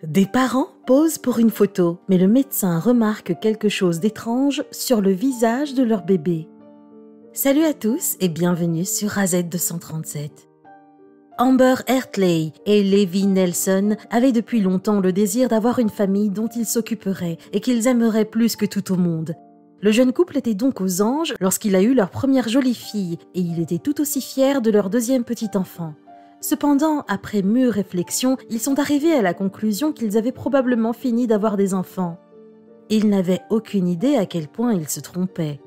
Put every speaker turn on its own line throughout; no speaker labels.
Des parents posent pour une photo, mais le médecin remarque quelque chose d'étrange sur le visage de leur bébé. Salut à tous et bienvenue sur AZ 237. Amber Eartley et Levi Nelson avaient depuis longtemps le désir d'avoir une famille dont ils s'occuperaient et qu'ils aimeraient plus que tout au monde. Le jeune couple était donc aux anges lorsqu'il a eu leur première jolie fille et il était tout aussi fier de leur deuxième petit enfant. Cependant, après mûre réflexion, ils sont arrivés à la conclusion qu'ils avaient probablement fini d'avoir des enfants. Ils n'avaient aucune idée à quel point ils se trompaient.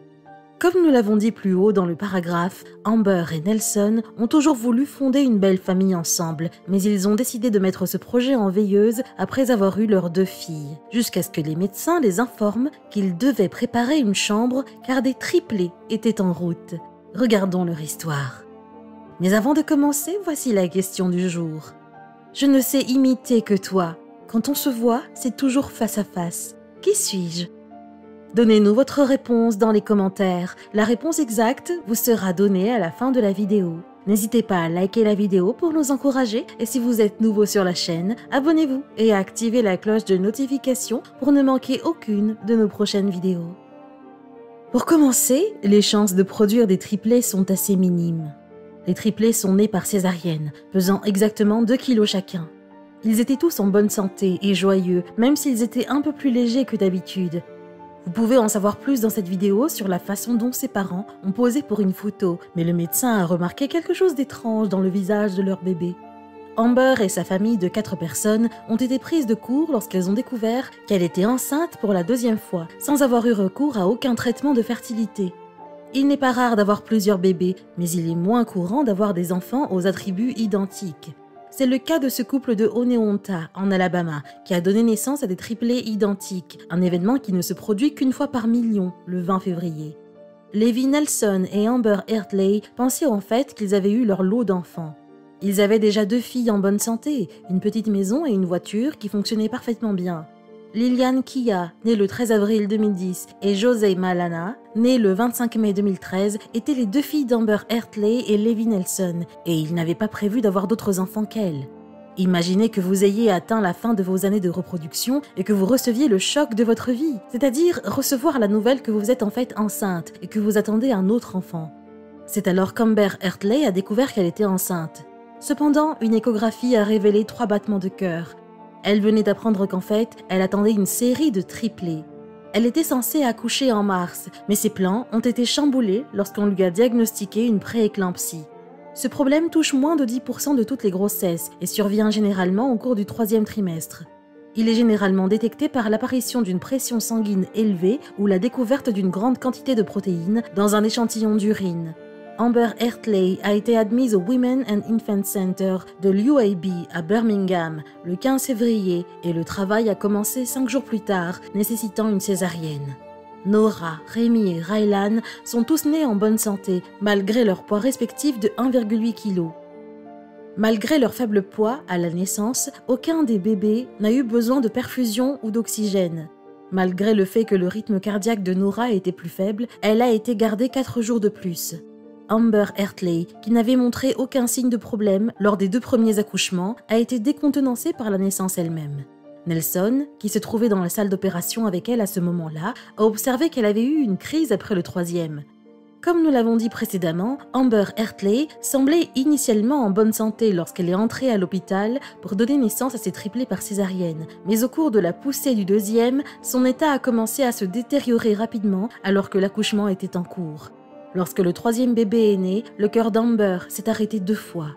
Comme nous l'avons dit plus haut dans le paragraphe, Amber et Nelson ont toujours voulu fonder une belle famille ensemble, mais ils ont décidé de mettre ce projet en veilleuse après avoir eu leurs 2 filles, jusqu'à ce que les médecins les informent qu'ils devaient préparer une chambre car des triplés étaient en route. Regardons leur histoire. Mais avant de commencer, voici la question du jour. Je ne sais imiter que toi. Quand on se voit, c'est toujours face à face. Qui suis-je ? Donnez-nous votre réponse dans les commentaires. La réponse exacte vous sera donnée à la fin de la vidéo. N'hésitez pas à liker la vidéo pour nous encourager et si vous êtes nouveau sur la chaîne, abonnez-vous et activez la cloche de notification pour ne manquer aucune de nos prochaines vidéos. Pour commencer, les chances de produire des triplés sont assez minimes. Les triplés sont nés par césarienne, pesant exactement 2 kilos chacun. Ils étaient tous en bonne santé et joyeux, même s'ils étaient un peu plus légers que d'habitude. Vous pouvez en savoir plus dans cette vidéo sur la façon dont ses parents ont posé pour une photo, mais le médecin a remarqué quelque chose d'étrange dans le visage de leur bébé. Amber et sa famille de 4 personnes ont été prises de court lorsqu'elles ont découvert qu'elle était enceinte pour la 2e fois, sans avoir eu recours à aucun traitement de fertilité. Il n'est pas rare d'avoir plusieurs bébés, mais il est moins courant d'avoir des enfants aux attributs identiques. C'est le cas de ce couple de Oneonta, en Alabama, qui a donné naissance à des triplés identiques, un événement qui ne se produit qu'une fois par million, le 20 février. Levi Nelson et Amber Eartley pensaient en fait qu'ils avaient eu leur lot d'enfants. Ils avaient déjà 2 filles en bonne santé, une petite maison et une voiture qui fonctionnaient parfaitement bien. Liliane Kia, née le 13 avril 2010, et José Malana, née le 25 mai 2013, étaient les 2 filles d'Amber Eartley et Levi Nelson, et ils n'avaient pas prévu d'avoir d'autres enfants qu'elles. Imaginez que vous ayez atteint la fin de vos années de reproduction et que vous receviez le choc de votre vie, c'est-à-dire recevoir la nouvelle que vous êtes en fait enceinte et que vous attendez un autre enfant. C'est alors qu'Amber Eartley a découvert qu'elle était enceinte. Cependant, une échographie a révélé 3 battements de cœur. Elle venait d'apprendre qu'en fait, elle attendait une série de triplés. Elle était censée accoucher en mars, mais ses plans ont été chamboulés lorsqu'on lui a diagnostiqué une prééclampsie. Ce problème touche moins de 10% de toutes les grossesses et survient généralement au cours du 3e trimestre. Il est généralement détecté par l'apparition d'une pression sanguine élevée ou la découverte d'une grande quantité de protéines dans un échantillon d'urine. Amber Eartley a été admise au Women and Infant Center de l'UAB à Birmingham le 15 février et le travail a commencé 5 jours plus tard, nécessitant une césarienne. Nora, Remy et Rylan sont tous nés en bonne santé, malgré leur poids respectif de 1,8 kg. Malgré leur faible poids, à la naissance, aucun des bébés n'a eu besoin de perfusion ou d'oxygène. Malgré le fait que le rythme cardiaque de Nora était plus faible, elle a été gardée 4 jours de plus. Amber Eartley, qui n'avait montré aucun signe de problème lors des 2 premiers accouchements, a été décontenancée par la naissance elle-même. Nelson, qui se trouvait dans la salle d'opération avec elle à ce moment-là, a observé qu'elle avait eu une crise après le 3e. Comme nous l'avons dit précédemment, Amber Eartley semblait initialement en bonne santé lorsqu'elle est entrée à l'hôpital pour donner naissance à ses triplés par césarienne, mais au cours de la poussée du 2e, son état a commencé à se détériorer rapidement alors que l'accouchement était en cours. Lorsque le 3e bébé est né, le cœur d'Amber s'est arrêté 2 fois.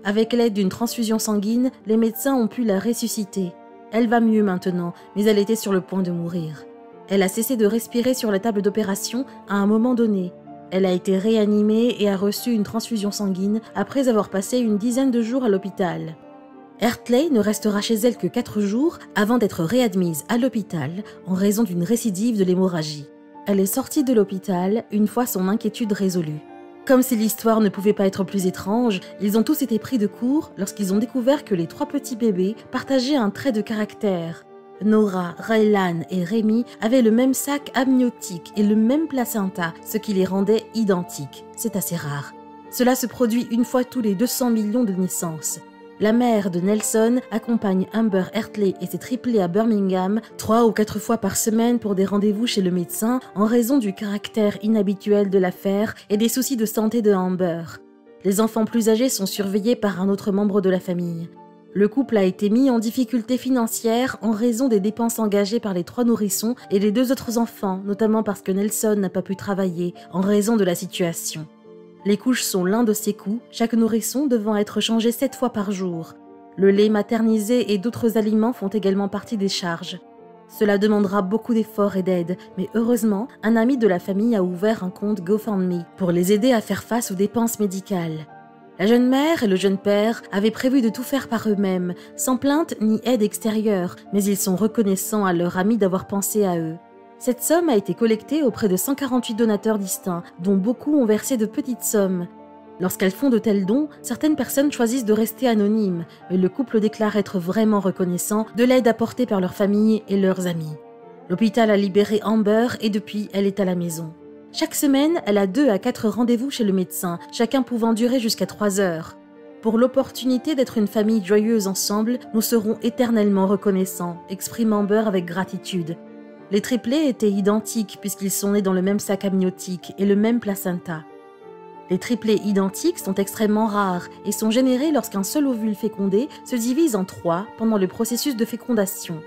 Avec l'aide d'une transfusion sanguine, les médecins ont pu la ressusciter. Elle va mieux maintenant, mais elle était sur le point de mourir. Elle a cessé de respirer sur la table d'opération à un moment donné. Elle a été réanimée et a reçu une transfusion sanguine après avoir passé une dizaine de jours à l'hôpital. Eartley ne restera chez elle que 4 jours avant d'être réadmise à l'hôpital en raison d'une récidive de l'hémorragie. Elle est sortie de l'hôpital une fois son inquiétude résolue. Comme si l'histoire ne pouvait pas être plus étrange, ils ont tous été pris de court lorsqu'ils ont découvert que les 3 petits bébés partageaient un trait de caractère. Nora, Rylan et Remy avaient le même sac amniotique et le même placenta, ce qui les rendait identiques. C'est assez rare. Cela se produit une fois tous les 200 millions de naissances. La mère de Nelson accompagne Amber Eartley et ses triplés à Birmingham 3 ou 4 fois par semaine pour des rendez-vous chez le médecin en raison du caractère inhabituel de l'affaire et des soucis de santé de Amber. Les enfants plus âgés sont surveillés par un autre membre de la famille. Le couple a été mis en difficulté financière en raison des dépenses engagées par les 3 nourrissons et les 2 autres enfants, notamment parce que Nelson n'a pas pu travailler en raison de la situation. Les couches sont l'un de ces coûts, chaque nourrisson devant être changé 7 fois par jour. Le lait maternisé et d'autres aliments font également partie des charges. Cela demandera beaucoup d'efforts et d'aide, mais heureusement, un ami de la famille a ouvert un compte GoFundMe pour les aider à faire face aux dépenses médicales. La jeune mère et le jeune père avaient prévu de tout faire par eux-mêmes, sans plainte ni aide extérieure, mais ils sont reconnaissants à leur ami d'avoir pensé à eux. Cette somme a été collectée auprès de 148 donateurs distincts, dont beaucoup ont versé de petites sommes. Lorsqu'elles font de tels dons, certaines personnes choisissent de rester anonymes, mais le couple déclare être vraiment reconnaissant de l'aide apportée par leur famille et leurs amis. L'hôpital a libéré Amber et depuis, elle est à la maison. Chaque semaine, elle a 2 à 4 rendez-vous chez le médecin, chacun pouvant durer jusqu'à 3 heures. Pour l'opportunité d'être une famille joyeuse ensemble, nous serons éternellement reconnaissants, exprime Amber avec gratitude. Les triplés étaient identiques puisqu'ils sont nés dans le même sac amniotique et le même placenta. Les triplés identiques sont extrêmement rares et sont générés lorsqu'un seul ovule fécondé se divise en 3 pendant le processus de fécondation.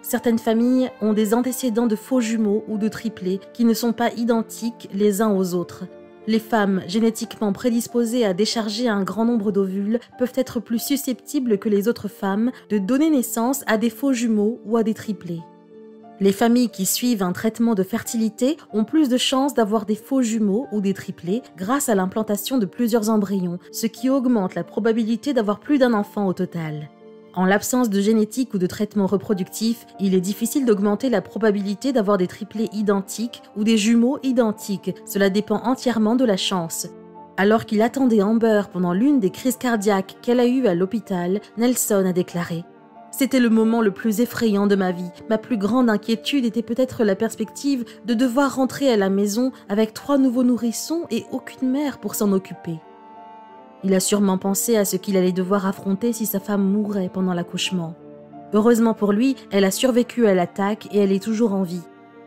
Certaines familles ont des antécédents de faux jumeaux ou de triplés qui ne sont pas identiques les uns aux autres. Les femmes génétiquement prédisposées à décharger un grand nombre d'ovules peuvent être plus susceptibles que les autres femmes de donner naissance à des faux jumeaux ou à des triplés. Les familles qui suivent un traitement de fertilité ont plus de chances d'avoir des faux jumeaux ou des triplés grâce à l'implantation de plusieurs embryons, ce qui augmente la probabilité d'avoir plus d'un enfant au total. En l'absence de génétique ou de traitement reproductif, il est difficile d'augmenter la probabilité d'avoir des triplés identiques ou des jumeaux identiques, cela dépend entièrement de la chance. Alors qu'il attendait Amber pendant l'une des crises cardiaques qu'elle a eues à l'hôpital, Nelson a déclaré « C'était le moment le plus effrayant de ma vie. Ma plus grande inquiétude était peut-être la perspective de devoir rentrer à la maison avec 3 nouveaux nourrissons et aucune mère pour s'en occuper. » Il a sûrement pensé à ce qu'il allait devoir affronter si sa femme mourait pendant l'accouchement. Heureusement pour lui, elle a survécu à l'attaque et elle est toujours en vie.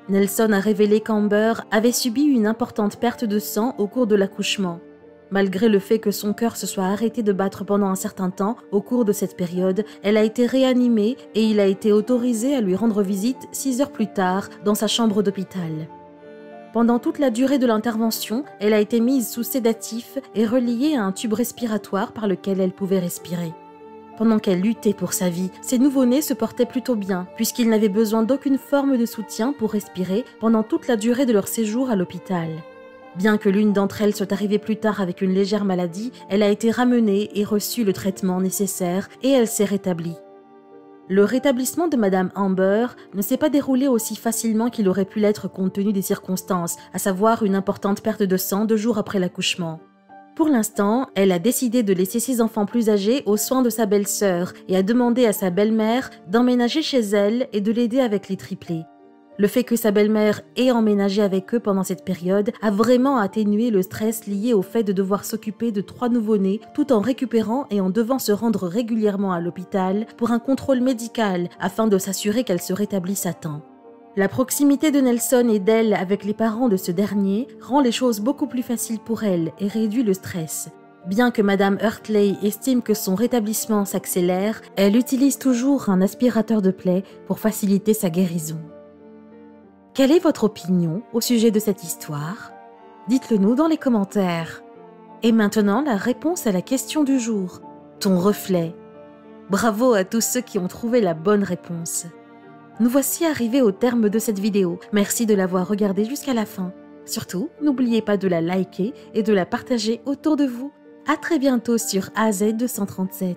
Nelson a révélé qu'Amber avait subi une importante perte de sang au cours de l'accouchement. Malgré le fait que son cœur se soit arrêté de battre pendant un certain temps, au cours de cette période, elle a été réanimée et il a été autorisé à lui rendre visite 6 heures plus tard dans sa chambre d'hôpital. Pendant toute la durée de l'intervention, elle a été mise sous sédatif et reliée à un tube respiratoire par lequel elle pouvait respirer. Pendant qu'elle luttait pour sa vie, ses nouveau-nés se portaient plutôt bien, puisqu'ils n'avaient besoin d'aucune forme de soutien pour respirer pendant toute la durée de leur séjour à l'hôpital. Bien que l'une d'entre elles soit arrivée plus tard avec une légère maladie, elle a été ramenée et reçu le traitement nécessaire et elle s'est rétablie. Le rétablissement de Madame Amber ne s'est pas déroulé aussi facilement qu'il aurait pu l'être compte tenu des circonstances, à savoir une importante perte de sang 2 jours après l'accouchement. Pour l'instant, elle a décidé de laisser ses enfants plus âgés aux soins de sa belle-sœur et a demandé à sa belle-mère d'emménager chez elle et de l'aider avec les triplés. Le fait que sa belle-mère ait emménagé avec eux pendant cette période a vraiment atténué le stress lié au fait de devoir s'occuper de 3 nouveau-nés tout en récupérant et en devant se rendre régulièrement à l'hôpital pour un contrôle médical afin de s'assurer qu'elle se rétablisse à temps. La proximité de Nelson et d'elle avec les parents de ce dernier rend les choses beaucoup plus faciles pour elle et réduit le stress. Bien que Madame Eartley estime que son rétablissement s'accélère, elle utilise toujours un aspirateur de plaies pour faciliter sa guérison. Quelle est votre opinion au sujet de cette histoire? Dites-le nous dans les commentaires. Et maintenant, la réponse à la question du jour. Ton reflet. Bravo à tous ceux qui ont trouvé la bonne réponse. Nous voici arrivés au terme de cette vidéo. Merci de l'avoir regardée jusqu'à la fin. Surtout, n'oubliez pas de la liker et de la partager autour de vous. À très bientôt sur AZ237.